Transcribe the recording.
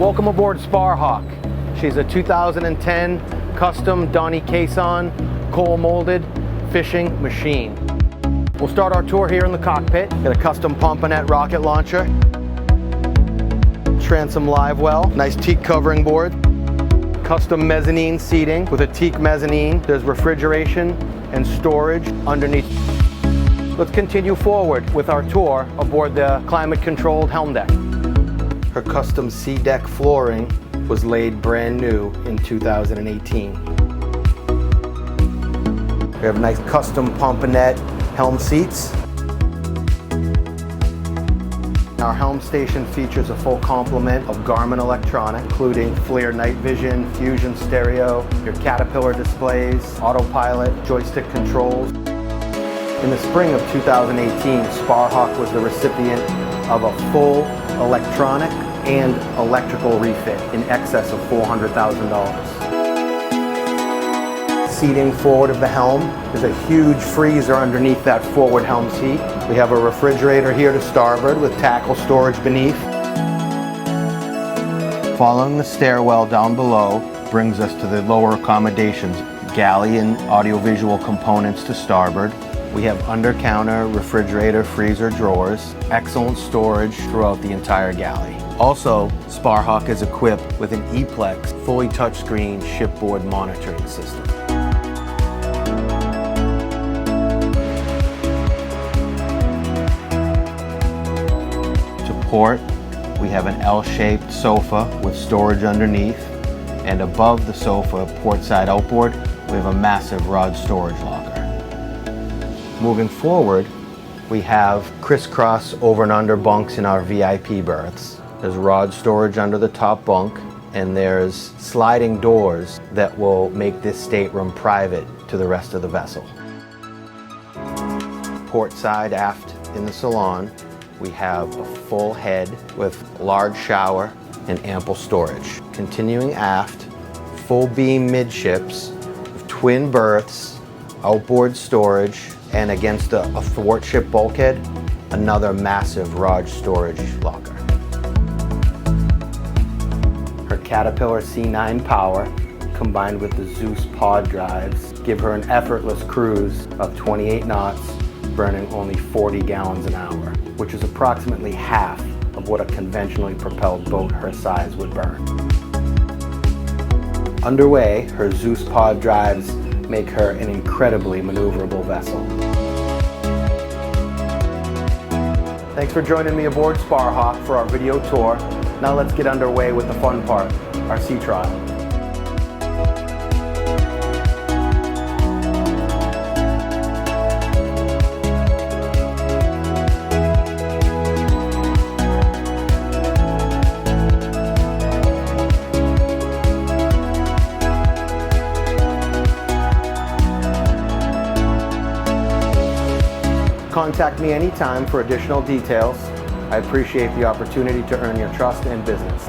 Welcome aboard Sparhawk. She's a 2010 custom Donnie Caison coal molded fishing machine. We'll start our tour here in the cockpit. Got a custom pomponette rocket launcher, transom live well, nice teak covering board, custom mezzanine seating with a teak mezzanine. There's refrigeration and storage underneath. Let's continue forward with our tour aboard the climate-controlled helm deck. Her custom sea deck flooring was laid brand new in 2018. We have nice custom pomponette helm seats. Our helm station features a full complement of Garmin electronics, including FLIR night vision, Fusion stereo, your Caterpillar displays, autopilot, joystick controls. In the spring of 2018, Sparhawk was the recipient of a full electronic and electrical refit in excess of $400,000. Seating forward of the helm, there's a huge freezer underneath that forward helm seat. We have a refrigerator here to starboard with tackle storage beneath. Following the stairwell down below brings us to the lower accommodations, galley and audiovisual components to starboard. We have under-counter refrigerator, freezer drawers, excellent storage throughout the entire galley. Also, Sparhawk is equipped with an ePlex fully touchscreen shipboard monitoring system. To port, we have an L-shaped sofa with storage underneath, and above the sofa, port side outboard, we have a massive rod storage locker. Moving forward, we have crisscross over and under bunks in our VIP berths. There's rod storage under the top bunk, and there's sliding doors that will make this stateroom private to the rest of the vessel. Port side aft in the salon, we have a full head with large shower and ample storage. Continuing aft, full beam midships, with twin berths, outboard storage, and against a thwartship bulkhead, another massive rod storage locker. Her Caterpillar C9 power combined with the Zeus pod drives give her an effortless cruise of 28 knots, burning only 40 gallons an hour, which is approximately half of what a conventionally propelled boat her size would burn. Underway, her Zeus pod drives make her an incredibly maneuverable vessel. Thanks for joining me aboard Sparhawk for our video tour. Now let's get underway with the fun part, our sea trial. Contact me anytime for additional details. I appreciate the opportunity to earn your trust and business.